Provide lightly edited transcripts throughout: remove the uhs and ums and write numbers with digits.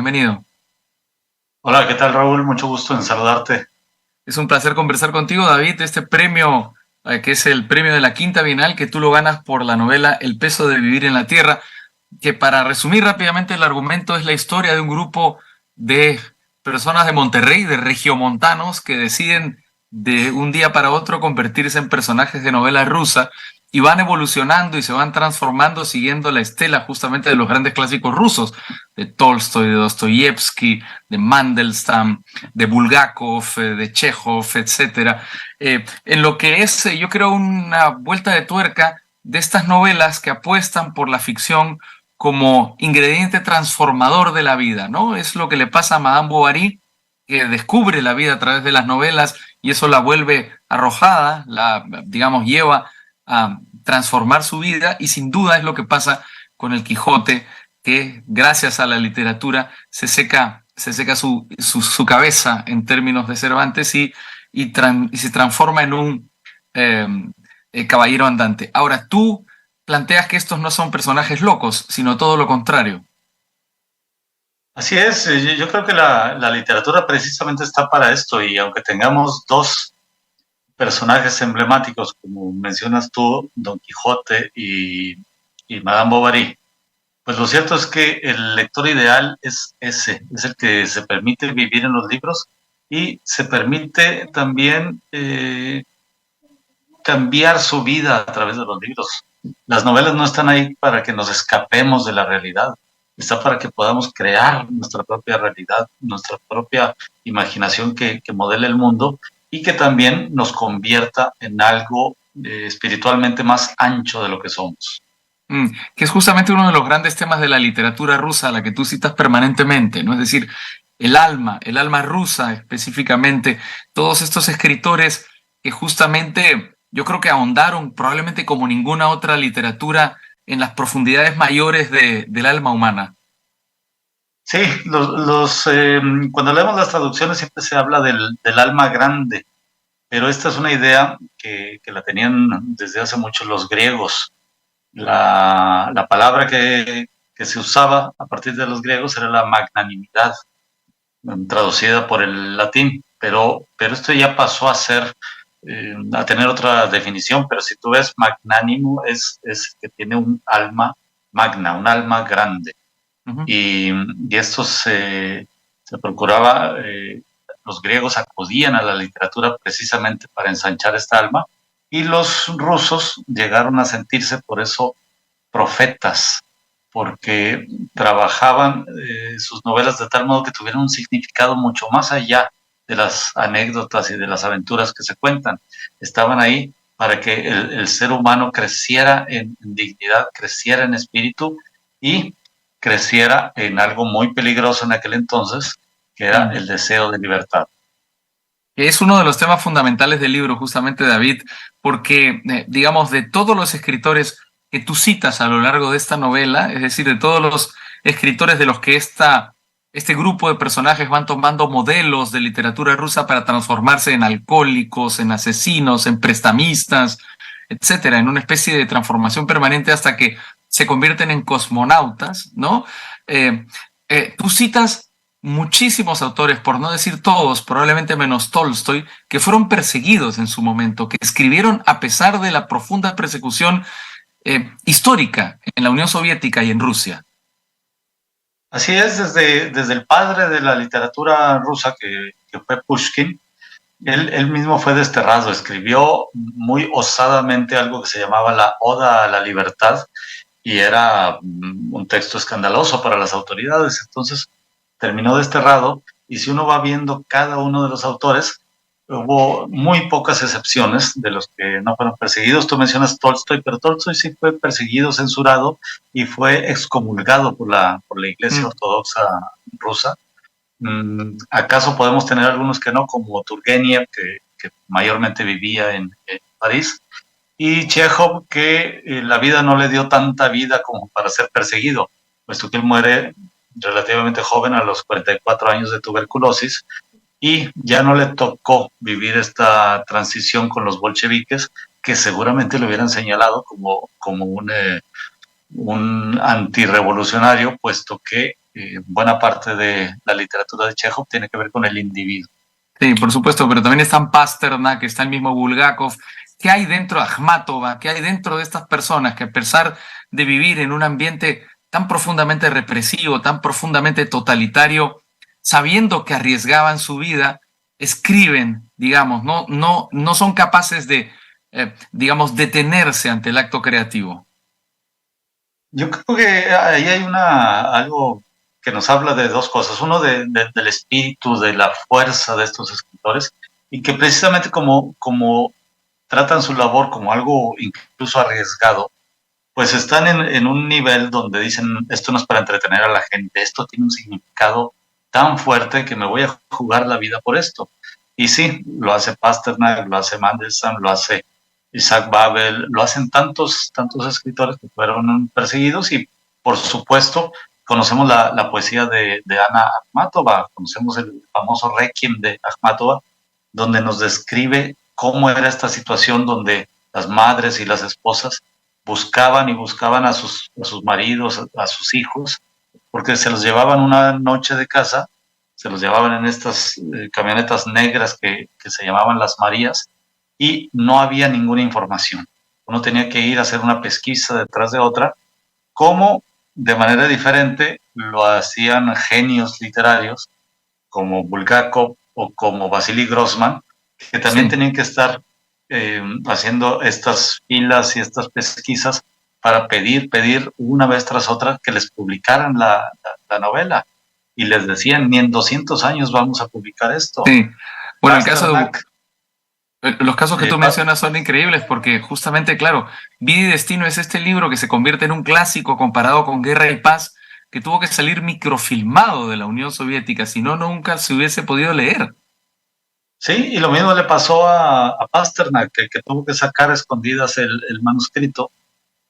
Bienvenido. Hola, ¿qué tal, Raúl? Mucho gusto en saludarte. Es un placer conversar contigo, David. Este premio, que es el premio de la Quinta Bienal, que tú lo ganas por la novela El peso de vivir en la tierra, que para resumir rápidamente el argumento es la historia de un grupo de personas de Monterrey, de regiomontanos, que deciden de un día para otro convertirse en personajes de novela rusa y van evolucionando y se van transformando siguiendo la estela justamente de los grandes clásicos rusos, de Tolstoy, de Dostoyevsky, de Mandelstam, de Bulgakov, de Chekhov, etcétera. En lo que es, yo creo, una vuelta de tuerca de estas novelas que apuestan por la ficción como ingrediente transformador de la vida, ¿no? Es lo que le pasa a Madame Bovary, que descubre la vida a través de las novelas y eso la vuelve arrojada, la, digamos, lleva a transformar su vida y sin duda es lo que pasa con el Quijote, que gracias a la literatura se seca su cabeza en términos de Cervantes y se transforma en un eh, caballero andante. Ahora, tú planteas que estos no son personajes locos, sino todo lo contrario. Así es, yo creo que la literatura precisamente está para esto y aunque tengamos dos personajes emblemáticos, como mencionas tú, Don Quijote y Madame Bovary, pues lo cierto es que el lector ideal es ese, es el que se permite vivir en los libros y se permite también cambiar su vida a través de los libros. Las novelas no están ahí para que nos escapemos de la realidad, está para que podamos crear nuestra propia realidad, nuestra propia imaginación que modele el mundo y que también nos convierta en algo espiritualmente más ancho de lo que somos. Que es justamente uno de los grandes temas de la literatura rusa, a la que tú citas permanentemente, ¿no? Es decir, el alma rusa específicamente, todos estos escritores que justamente yo creo que ahondaron probablemente como ninguna otra literatura en las profundidades mayores del alma humana. Sí, cuando leemos las traducciones siempre se habla del alma grande, pero esta es una idea que la tenían desde hace mucho los griegos. La palabra que se usaba a partir de los griegos era la magnanimidad, traducida por el latín, pero esto ya pasó a tener otra definición, pero si tú ves magnánimo es que tiene un alma magna, un alma grande. Ujú. Y esto se procuraba, los griegos acudían a la literatura precisamente para ensanchar esta alma, y los rusos llegaron a sentirse por eso profetas, porque trabajaban sus novelas de tal modo que tuvieran un significado mucho más allá de las anécdotas y de las aventuras que se cuentan. Estaban ahí para que el ser humano creciera en dignidad, creciera en espíritu y creciera en algo muy peligroso en aquel entonces, que era Mm. el deseo de libertad. Es uno de los temas fundamentales del libro, justamente, David, porque, digamos, de todos los escritores que tú citas a lo largo de esta novela, es decir, de todos los escritores de los que este grupo de personajes van tomando modelos de literatura rusa para transformarse en alcohólicos, en asesinos, en prestamistas, etcétera, en una especie de transformación permanente hasta que se convierten en cosmonautas, ¿no? Eh, Tú citas muchísimos autores, por no decir todos, probablemente menos Tolstoy, que fueron perseguidos en su momento, que escribieron a pesar de la profunda persecución histórica en la Unión Soviética y en Rusia. Así es, desde el padre de la literatura rusa, que fue Pushkin. Él mismo fue desterrado, escribió muy osadamente algo que se llamaba la Oda a la Libertad y era un texto escandaloso para las autoridades. Entonces terminó desterrado, y si uno va viendo cada uno de los autores, hubo muy pocas excepciones de los que no fueron perseguidos. Tú mencionas Tolstoy, pero Tolstoy sí fue perseguido, censurado y fue excomulgado por la Iglesia Mm. Ortodoxa rusa. ¿Acaso podemos tener algunos que no, como Turgenev, que mayormente vivía en París, y Chekhov, que la vida no le dio tanta vida como para ser perseguido, puesto que él muere relativamente joven, a los 44 años, de tuberculosis, y ya no le tocó vivir esta transición con los bolcheviques, que seguramente lo hubieran señalado como un antirrevolucionario, puesto que buena parte de la literatura de Chekhov tiene que ver con el individuo. Sí, por supuesto, pero también están Pasternak, está el mismo Bulgakov. ¿Qué hay dentro de Akhmatova? ¿Qué hay dentro de estas personas que, a pesar de vivir en un ambiente tan profundamente represivo, tan profundamente totalitario, sabiendo que arriesgaban su vida, escriben, digamos, no son capaces de, digamos, detenerse ante el acto creativo? Yo creo que ahí hay algo que nos habla de dos cosas. Uno, del espíritu, de la fuerza de estos escritores, y que precisamente como tratan su labor como algo incluso arriesgado, pues están en un nivel donde dicen, esto no es para entretener a la gente, esto tiene un significado tan fuerte que me voy a jugar la vida por esto. Y sí, lo hace Pasternak, lo hace Mandelstam, lo hace Isaac Babel, lo hacen tantos escritores que fueron perseguidos, y por supuesto conocemos la poesía de Ana Akhmatova, conocemos el famoso Requiem de Akhmatova, donde nos describe cómo era esta situación donde las madres y las esposas buscaban y buscaban a sus maridos, a sus hijos, porque se los llevaban una noche de casa, se los llevaban en estas camionetas negras que se llamaban las Marías, y no había ninguna información. Uno tenía que ir a hacer una pesquisa detrás de otra, como de manera diferente lo hacían genios literarios como Bulgakov o como Vasily Grossman, que también Sí. tenían que estar haciendo estas filas y estas pesquisas para pedir una vez tras otra que les publicaran la novela. Y les decían, ni en 200 años vamos a publicar esto. Sí. Bueno, Pasternak, los casos que tú Pa- mencionas son increíbles porque justamente, claro, Vida y Destino es este libro que se convierte en un clásico comparado con Guerra y Paz, que tuvo que salir microfilmado de la Unión Soviética, si no, nunca se hubiese podido leer. sí, y lo mismo le pasó a Pasternak, que tuvo que sacar a escondidas el manuscrito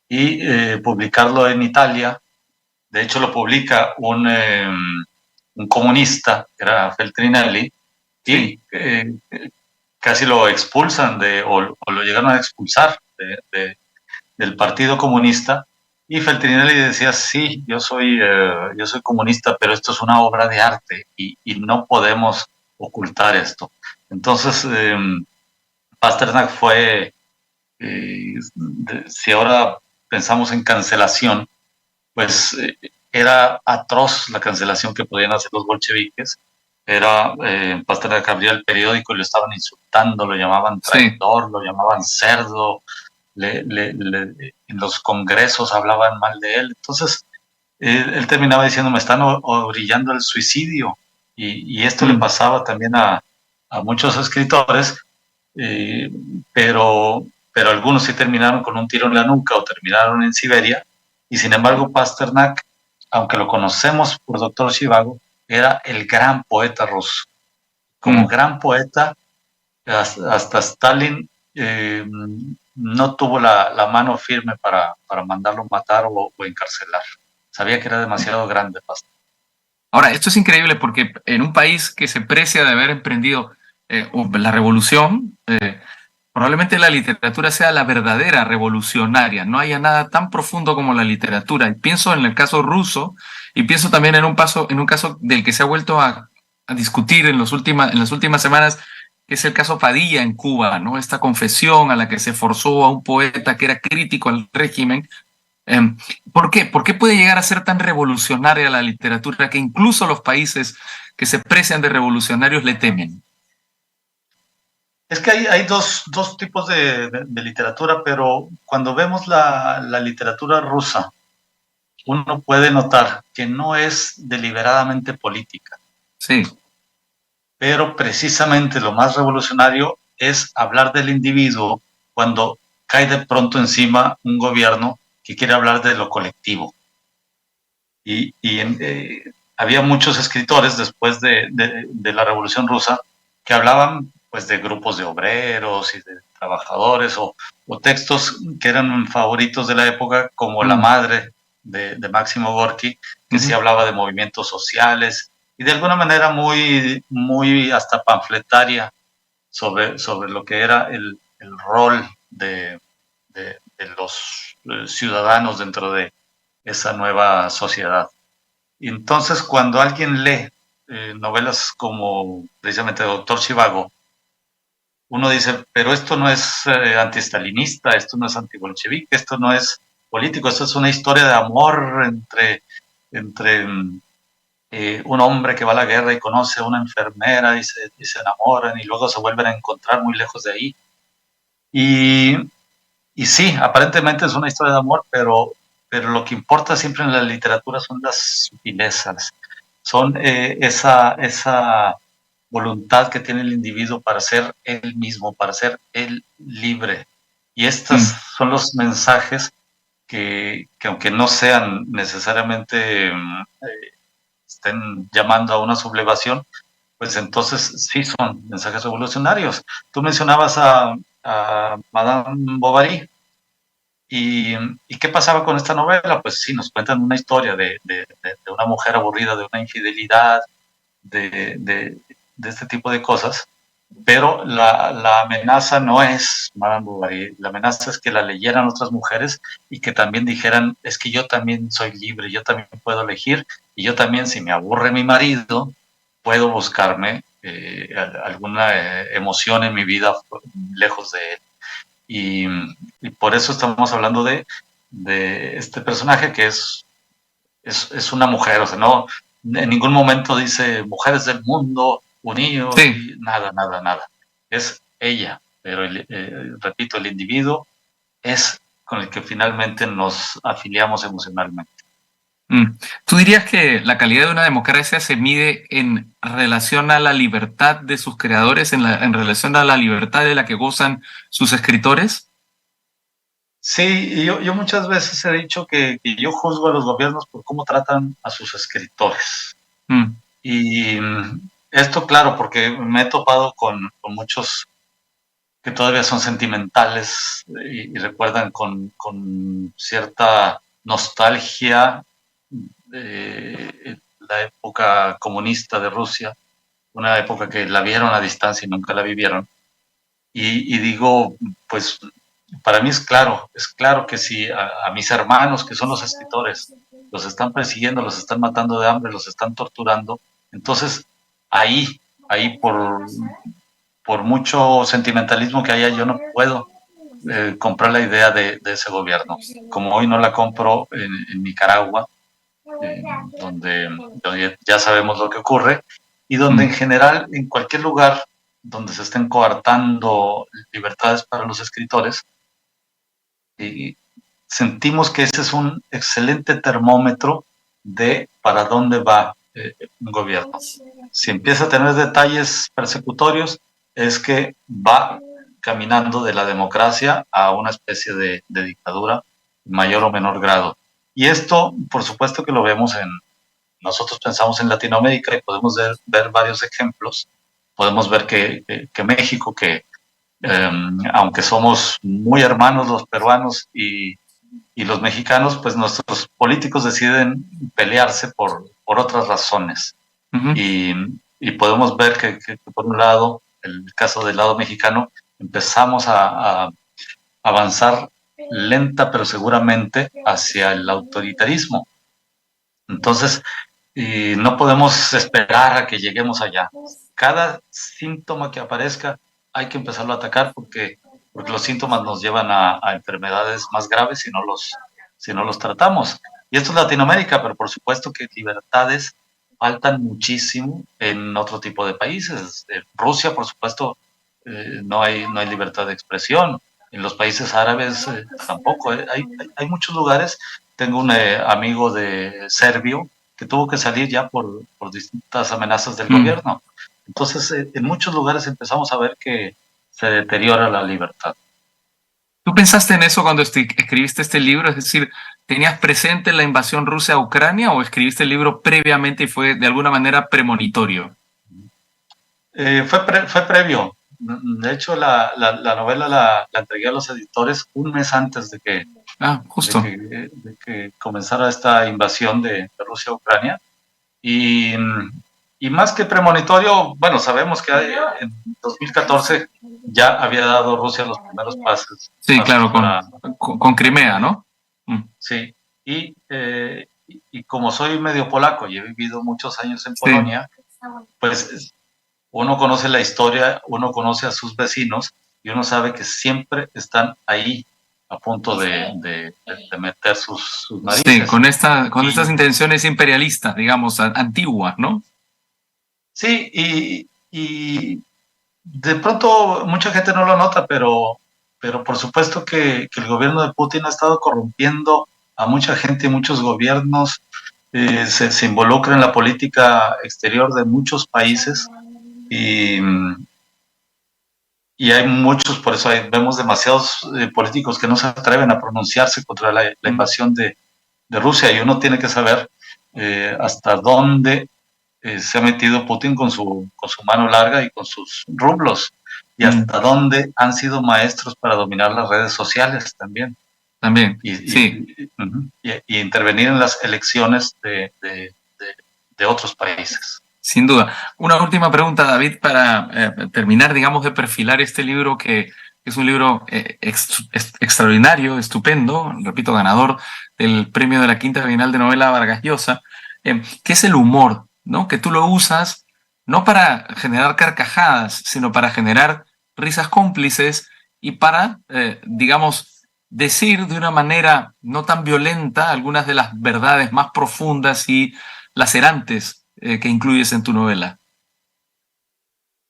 y publicarlo en Italia. De hecho, lo publica un comunista, que era Feltrinelli, Sí. y casi lo expulsan o lo llegaron a expulsar del Partido Comunista. Y Feltrinelli decía, sí, yo soy comunista, pero esto es una obra de arte y no podemos ocultar esto. Entonces, Pasternak fue, si ahora pensamos en cancelación, pues era atroz la cancelación que podían hacer los bolcheviques. Pasternak abría el periódico y lo estaban insultando, lo llamaban Sí. traidor, lo llamaban cerdo, en los congresos hablaban mal de él. Entonces, él terminaba diciendo, me están orillando al suicidio. Y esto le Mm. pasaba también a muchos escritores, eh, pero algunos sí terminaron con un tiro en la nuca o terminaron en Siberia. Y sin embargo, Pasternak, aunque lo conocemos por Doctor Zhivago, era el gran poeta ruso. Como Mm. gran poeta, hasta Stalin no tuvo la mano firme para mandarlo matar o encarcelar. Sabía que era demasiado grande. Ahora, esto es increíble porque en un país que se precia de haber emprendido la revolución, probablemente la literatura sea la verdadera revolucionaria. No haya nada tan profundo como la literatura. Y pienso en el caso ruso y pienso también en un caso del que se ha vuelto a discutir en las últimas semanas, que es el caso Padilla en Cuba, ¿no? Esta confesión a la que se forzó a un poeta que era crítico al régimen. ¿Por qué? ¿Por qué puede llegar a ser tan revolucionaria la literatura que incluso los países que se precian de revolucionarios le temen? Es que hay dos tipos de literatura, pero cuando vemos la literatura rusa, uno puede notar que no es deliberadamente política, Sí. pero precisamente lo más revolucionario es hablar del individuo cuando cae de pronto encima un gobierno que quiere hablar de lo colectivo. Había muchos escritores después de la Revolución Rusa que hablaban pues de grupos de obreros y de trabajadores, o textos que eran favoritos de la época, como La Mm. Madre de Máximo Gorki, que sí Ujú. hablaba de movimientos sociales y de alguna manera muy hasta panfletaria sobre lo que era el rol de los ciudadanos dentro de esa nueva sociedad. Y entonces cuando alguien lee novelas como precisamente Doctor Zhivago, uno dice, pero esto no es antiestalinista, esto no es antibolchevique, esto no es político, esto es una historia de amor entre un hombre que va a la guerra y conoce a una enfermera y se enamoran y luego se vuelven a encontrar muy lejos de ahí. Y, y sí, aparentemente es una historia de amor, pero lo que importa siempre en la literatura son las sutilezas, son esa voluntad que tiene el individuo para ser él mismo, para ser él libre. Y estos Mm, son los mensajes que aunque no sean necesariamente estén llamando a una sublevación, pues entonces sí son mensajes revolucionarios. Tú mencionabas a Madame Bovary. ¿Y qué pasaba con esta novela? Pues sí, nos cuentan una historia de una mujer aburrida, de una infidelidad, de este tipo de cosas, pero la amenaza no es Madame Bovary, la amenaza es que la leyeran otras mujeres y que también dijeran, es que yo también soy libre, yo también puedo elegir, y yo también, si me aburre mi marido, puedo buscarme alguna emoción en mi vida lejos de él. Y, y por eso estamos hablando de este personaje que es una mujer, o sea, no, en ningún momento dice mujeres del mundo unidos sí. y nada, nada, nada. Es ella, pero repito, el individuo es con el que finalmente nos afiliamos emocionalmente. Mm. ¿Tú dirías que la calidad de una democracia se mide en relación a la libertad de sus creadores, en relación a la libertad de la que gozan sus escritores? Sí, y yo muchas veces he dicho que yo juzgo a los gobiernos por cómo tratan a sus escritores. Mm, Y esto, claro, porque me he topado con muchos que todavía son sentimentales y recuerdan con cierta nostalgia la época comunista de Rusia, una época que la vieron a distancia y nunca la vivieron. Y digo, pues para mí es claro que si a mis hermanos, que son los escritores, los están persiguiendo, los están matando de hambre, los están torturando, entonces ahí, ahí por mucho sentimentalismo que haya, yo no puedo comprar la idea de ese gobierno. Como hoy no la compro en Nicaragua, eh, donde ya sabemos lo que ocurre, y donde en mm, general, en cualquier lugar donde se estén coartando libertades para los escritores, y sentimos que ese es un excelente termómetro de para dónde va un gobierno. Si empieza a tener detalles persecutorios, es que va caminando de la democracia a una especie de dictadura, mayor o menor grado. Y esto, por supuesto que lo vemos nosotros pensamos en Latinoamérica y podemos ver varios ejemplos. Podemos ver que México, aunque somos muy hermanos los peruanos y los mexicanos, pues nuestros políticos deciden pelearse por otras razones. ujú, Y, y podemos ver que, por un lado, el caso del lado mexicano, empezamos a avanzar lenta pero seguramente hacia el autoritarismo. Entonces, no podemos esperar a que lleguemos allá. Cada síntoma que aparezca hay que empezarlo a atacar porque los síntomas nos llevan a enfermedades más graves si no los tratamos. Y esto es Latinoamérica, pero por supuesto que libertades faltan muchísimo en otro tipo de países. En Rusia, por supuesto, no hay libertad de expresión. En los países árabes tampoco. Hay muchos lugares. Tengo un amigo de serbio que tuvo que salir ya por distintas amenazas del mm. gobierno. Entonces, en muchos lugares empezamos a ver que se deteriora la libertad. ¿Tú pensaste en eso cuando escribiste este libro? Es decir, ¿tenías presente la invasión rusa a Ucrania o escribiste el libro previamente y fue de alguna manera premonitorio? Fue previo. De hecho, la novela la entregué a los editores un mes antes Ah, de justo. que, de que comenzara esta invasión de Rusia a Ucrania. Y, y más que premonitorio, bueno, sabemos que en 2014 ya había dado Rusia los primeros pasos, Sí, pasos claro, para, con Crimea, ¿no? Mm, sí, y y como soy medio polaco y he vivido muchos años en Sí, Polonia, pues uno conoce la historia, uno conoce a sus vecinos y uno sabe que siempre están ahí a punto de meter sus sí, narices. con estas Y intenciones imperialistas, digamos, antiguas, ¿no? sí, y de pronto mucha gente no lo nota, pero por supuesto que el gobierno de Putin ha estado corrompiendo a mucha gente y muchos gobiernos, se involucra en la política exterior de muchos países y, y hay muchos, por eso vemos demasiados políticos que no se atreven a pronunciarse contra la Mm, invasión de Rusia y uno tiene que saber hasta dónde se ha metido Putin con su mano larga y con sus rublos y mm, hasta dónde han sido maestros para dominar las redes sociales también también, y, sí. y intervenir en las elecciones de otros países. Sin duda. Una última pregunta, David, para terminar, digamos, de perfilar este libro que es un libro extraordinario, estupendo, repito, ganador del premio de la Quinta Bienal de Novela Vargas Llosa, que es el humor, ¿no? Que tú lo usas no para generar carcajadas, sino para generar risas cómplices y para, digamos, decir de una manera no tan violenta algunas de las verdades más profundas y lacerantes que incluyes en tu novela.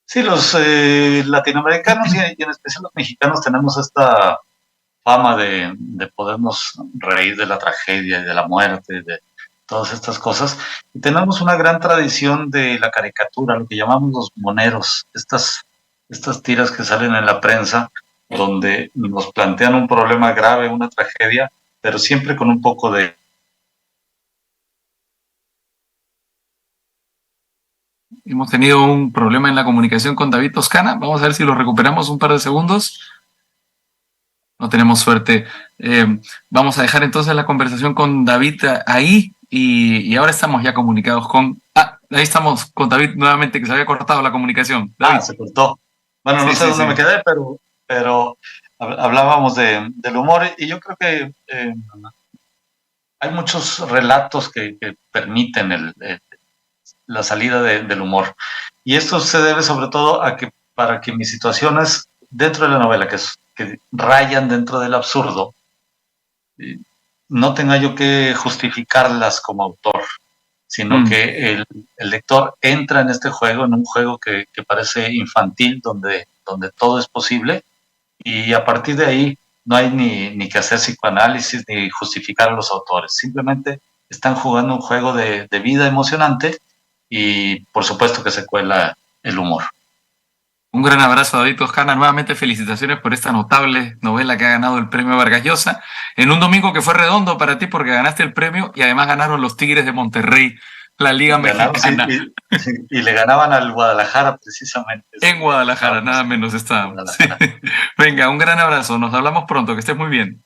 Sí, los latinoamericanos y en especial los mexicanos tenemos esta fama de podernos reír de la tragedia y de la muerte, de todas estas cosas. Y tenemos una gran tradición de la caricatura, lo que llamamos los moneros, estas tiras que salen en la prensa, donde nos plantean un problema grave, una tragedia, pero siempre con un poco de... Hemos tenido un problema en la comunicación con David Toscana. Vamos a ver si lo recuperamos un par de segundos. No tenemos suerte. Vamos a dejar entonces la conversación con David ahí y ahora estamos ya comunicados con... Ah, ahí estamos con David nuevamente, que se había cortado la comunicación. Ah, David. se cortó. Bueno, no Sí, sé sí, dónde me sí. quedé, pero hablábamos del humor y yo creo que hay muchos relatos que permiten la salida del humor. Y esto se debe sobre todo a que para que mis situaciones dentro de la novela, que rayan dentro del absurdo, no tenga yo que justificarlas como autor, sino Mm. que el lector entra en este juego, en un juego que parece infantil, donde todo es posible, y a partir de ahí no hay ni que hacer psicoanálisis ni justificar a los autores, simplemente están jugando un juego de vida emocionante y por supuesto que se cuela el humor. Un gran abrazo, David Toscana. Nuevamente felicitaciones por esta notable novela que ha ganado el premio Vargas Llosa en un domingo que fue redondo para ti porque ganaste el premio y además ganaron los Tigres de Monterrey, la Liga Ganaron, sí, Mexicana, y le ganaban al Guadalajara precisamente, en Guadalajara, estábamos nada en menos estábamos. Sí. Guadalajara. Venga, un gran abrazo. Nos hablamos pronto. Que estés muy bien.